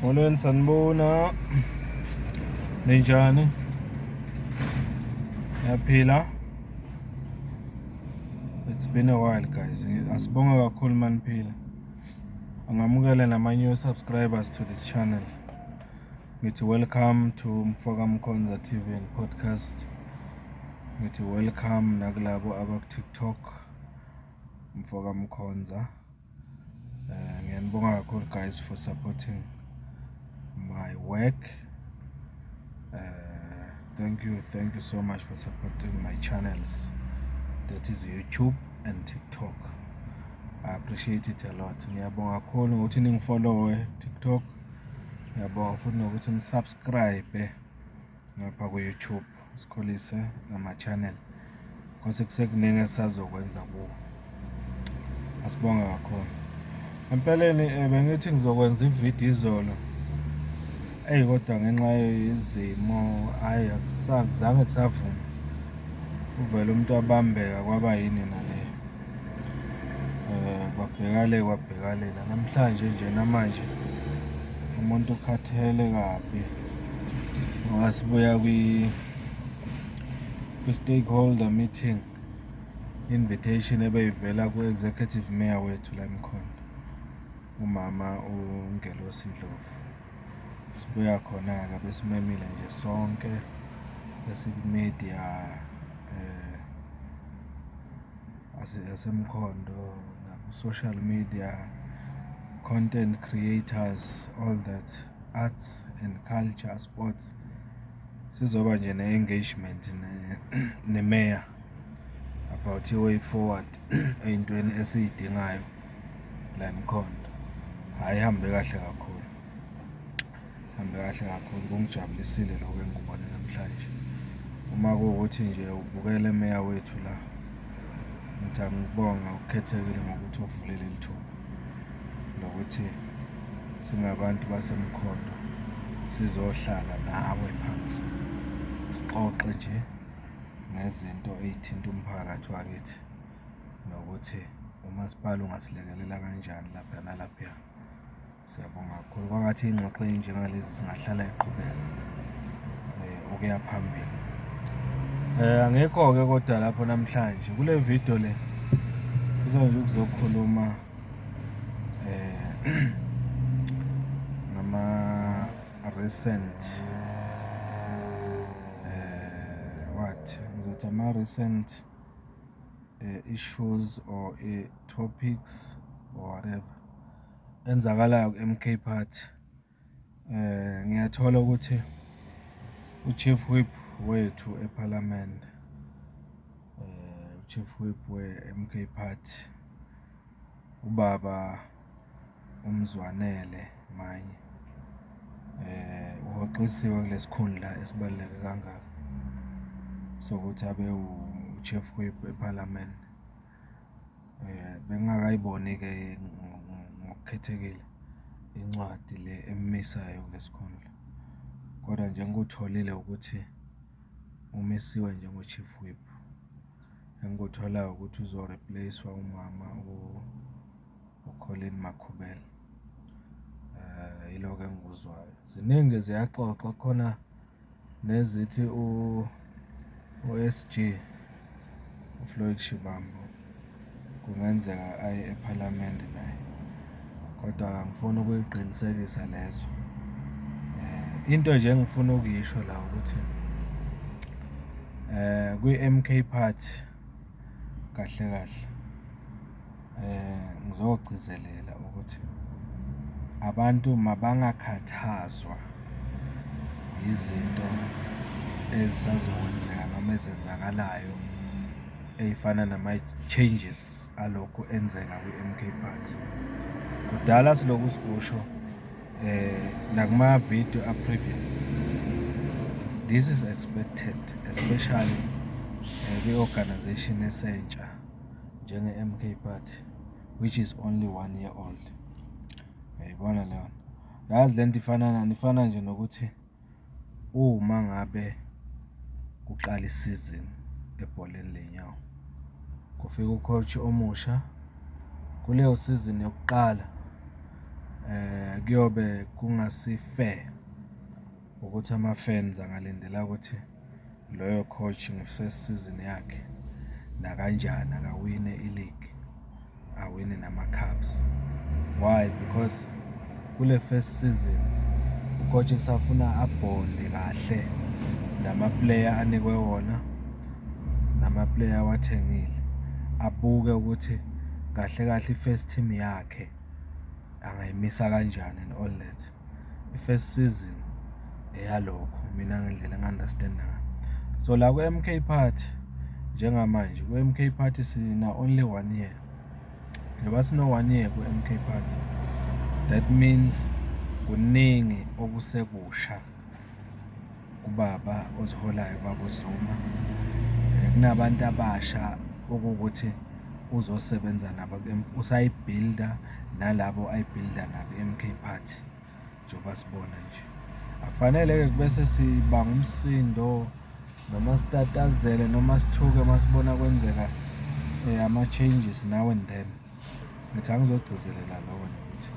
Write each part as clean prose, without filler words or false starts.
Molweni sanibona. Ninjani? Yaphila? It's been a while guys. Asibonga kakhulu maniphila. Angamukela nama new subscribers to this channel. Ngithi welcome to Mfoka Mkhonza TV and podcast. Ngithi welcome nakulabo abaku TikTok Mfoka Mkhonza. Ngiyanibonga kakhulu guys for supporting my work. Thank you so much for supporting my channels, that is YouTube and TikTok. I appreciate it a lot. Ngiyabonga kakhulu ngokuthi ningifollow TikTok. Ngiyabonga futhi nokuthi nisubscribe ngapha ku YouTube, sikholise nama channel. Kose kusekuningi esazokwenza kuwo. Asibonga kakhulu. Empeleni bengithi ngizokwenza ivideo izolo. Kodwa ngenxa yezimo zange kusavuma. Uvela umuntu abambeka kwaba yini nale. Kwabhekalela namhlanje nje namanje umuntu ukhathele kabi. Wasibuya kwi stakeholder meeting, invitation ebeyivela ku executive mayor wethu la eMkhondo, umama uNgelosi Ndlovu. Sibuya khona ke besimemile nje sonke esimedia asemkhondo na social media, content creators, all that, arts and culture, sports. Sizoba nje ne-engagement ne-mayor about i-way forward ey'ntweni esiyidingayo la eMkhondo. Hambe kahle kakhulu. Kungijabulisile lokho engikubone namhlanje. Uma kuwukuthi nje ubukele emeya wethu la, ngithi angibonga ukukhethekile ngokuthi uvulele lithuba lokuthi singabantu basemkhondo sizohlala nawe phansi sixoxe nje ngezinto ezithinta umphakathi wakithi, nokuthi umasipala ungasilekelela kanjani lapha nalapha. Siyabonga kakhulu. Kwangathi ingxoxo enjengalezi singahlala iqhubeka ukuya phambili. Angekho-ke kodwa lapho namhlanje kule video le futhi nje ukuzokhuluma ngama recent ngizothi ama recent issues or topics or whatever enzakalayo ku-MK Party. Ngiyathola ukuthi uChief Whip wethu eParliament, uChief Whip we-MK Party, ubaba uMzwanele Manye, uhoxisiwe kulesikhundla esibaluleke kangaka sokuthi abe uChief Whip eParliament. Bengakayiboni ke ngokukhethekile incwadi le emisayo kulesikhundla, kodwa nje ngikutholile ukuthi umisiwe njengo-Chief Whip. Engikutholayo ukuthi uzo-replacewa umama uColleen Makhubela. Yiloko engikuzwayo. Ziningi nje ziyaxoxa, khona nezithi u-SG uFloyd Shivambu kungenzeka aye eParliament naye, kodwa ngifuna ukuyiqinisekisa lezo. Into nje engifuna ukuyisho la ukuthi kwi-MK Party kahle ngizogcizelela ukuthi abantu mabangakhathazwa izinto ezisazokwenzeka noma ezenzakalayo ey'fana nama-changes alokhu enzeka kwi-MK Party. Kudala siloku sikusho nakuma-video a-previous. This is expected, especially kwi-organization esentsha njenge-MK Party, which is only 1 year old. Yayibona leyo. Yazi lento ifana nje nokuthi uma ngabe kuqala isizini ebholeni lenyawo, kufika ucoach omusha kuleyo season yokuqala kuyobe kungasi fair ukuthi ama-fans angalindela ukuthi loyo coach nge-first season yakhe nakanjani akawine i-league, awine nama-cups. Why? Because kule first season ucoach kusafuna abonde kahle nama-player anikwe wona, nama-player awathengile, abuke ukuthi kahle kahle i-first team yakhe angayimisa kanjani and all that. I-first season eyalokho mina ngendlela ngi-understanda ngayo. So la ku-MK Party njengamanje ku-MK Party sina only 1 year. Njoba sino 1 year ku-MK Party, that means kuningi okusekusha kubaba oziholayo baba uZuma. Kunabantu abasha ukuthi uzosebenza nabo, usayibuilda nalabo ayibuilda nabo i-MK Party njengoba sibona nje. Akufanele-ke bese sibanga umsindo noma sitatazele noma sithuke masibona kwenzeka ama-changes now and then. Ngithi angizogcizelela lokho nje ukuthi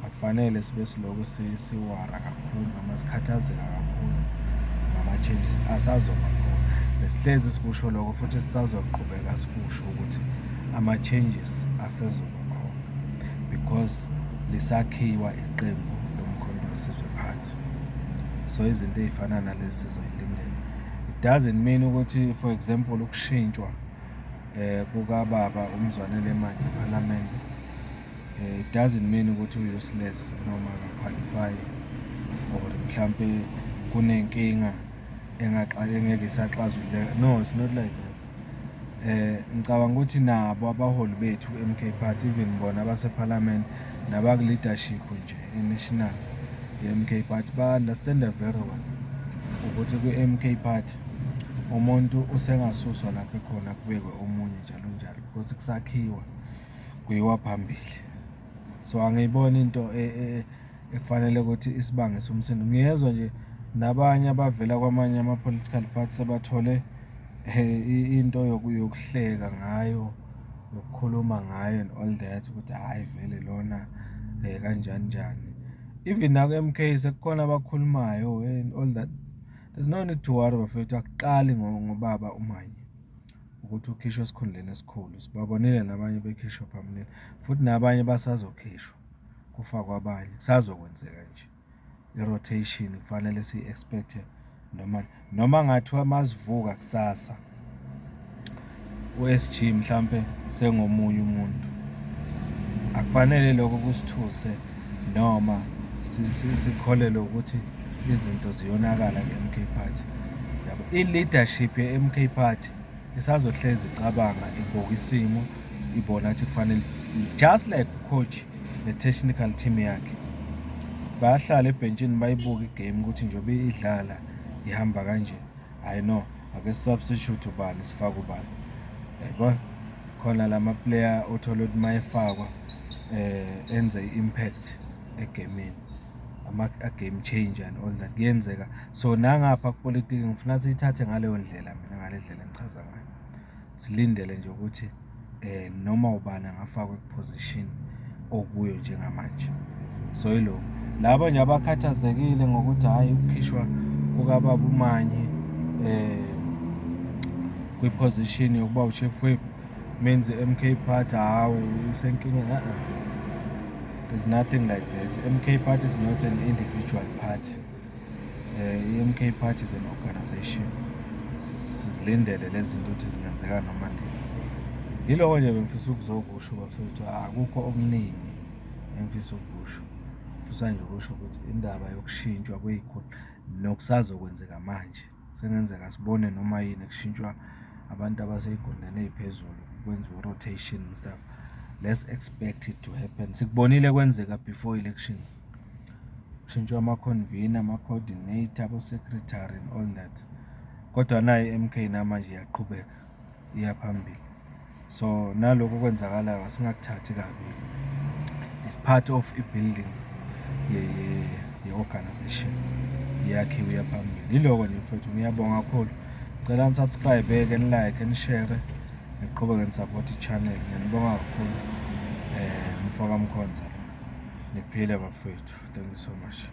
akufanele sibe silokhu siwara kakhulu noma sikhathazeka kakhulu ngama-changes asazoba khona. Besihlezi sikusho lokho futhi sisazoqhubeka sikusho ukuthi ama-changes asezoba khona because lisakhiwa iqembu lomkhonto wesizwe Party. So izinto ey'fana nalezi sizoyilindela. It doesn't mean ukuthi for example ukushintshwa kukababa uMzwanele manje eParliament, it doesn't mean ukuthi u-useless noma akaqualify or mhlampe kunenkinga engeke isaxazululeka. No, it's not like that. Ngicabanga ukuthi nabo abaholi bethu ku-MK Party, even bona abaseParliament nabaku-leadership nje e-national ye-MK Party ba-understanda very well ukuthi kwi-MK Party umuntu usengasuswa lapho khona kubekwe omunye njalo njalo because kusakhiwa kuyiwa phambili. So angiyiboni into ekufanele ukuthi isibangise umsindo. Ngiyezwa nje nabanye abavela kwamanye ama-political parties abathole into yokuhleka ngayo, yokukhuluma ngayo and all that ukuthi hayi vele lona kanjani njani. Even naku-MK sekukhona abakhulumayo and all that. There's no need to worry bafethu. Akuqali ngobaba uManyi ukuthi ukhishwe esikhundleni esikhulu. Sibabonile nabanye bekhishwa phambili futhi nabanye basazokhishwa kufakwa abanye. Kusazokwenzeka nje i-rotation kufanele siyi-expect noma ngathiwa masivuka kusasa u-SG mhlampe sengomunye umuntu, akufanele lokho kusithuse noma sikholele ukuthi izinto ziyonakala nge-MK Party. Yabo i-leadership ye-MK Party isazohlezi icabanga ibhoka isimo, ibona ukuthi kufanele just like coach ne-technical team yakhe bayahlala ebhentshini bayibuka igame ukuthi njengoba idlala ihamba kanje. I know ake substitute ubani sifake ubani, yabo khona lama player othola ukuthi mayefakwa enze i-impact egameni, ama-game changer and all that kuyenzeka. So nangapha kupolitiki ngifuna siyithathe ngaleyo ndlela, mina ngale ndlela engichaza ngayo. Silindele nje ukuthi noma ubani angafakwa ku-position okuyo njengamanje. So yilo laba nje abakhathazekile ngokuthi hayi ukukhishwa kukababa uManyi kwi-position yokuba u-chief whip means i-MK Party hawu isenkinga. There's nothing like that. MK Party is not an individual party. I-MK Party is an organization. Sizilindele lezi zinto ukuthi zingenzeka noma nini. Yiloko nje bengifisa ukuzokusho bafethu, akukho okuningi engifisa ukusho. Ngifisa nje ukusho ukuthi indaba yokushintshwa kweyikhulu nokusazokwenzeka manje sengenzeka sibone noma yini kushintshwa abantu abasey'khundleni ey'phezulu kwenziwa rotation and stuff. Let's expect it to happen. Sikubonile kwenzeka before elections. Kushintshwa ama-convener, ama-coordinator, abo-secretary and all that. Kodwa nayo i-MK namanje iyaqhubeka iya phambili. So naloko kwenzakalayo asingakuthathi kabi. It's part of i-building ye-organization yakhiwe iya phambili. Yiloko nje mfethu, ngiyabonga kakhulu. Cela nisubscribe-ke, nilike, nishare, niqhubeke nisupport i-channel. Ngiyanibonga kakhulu. Mfoka Mkhonza. niphile bafowethu. Thank you so much.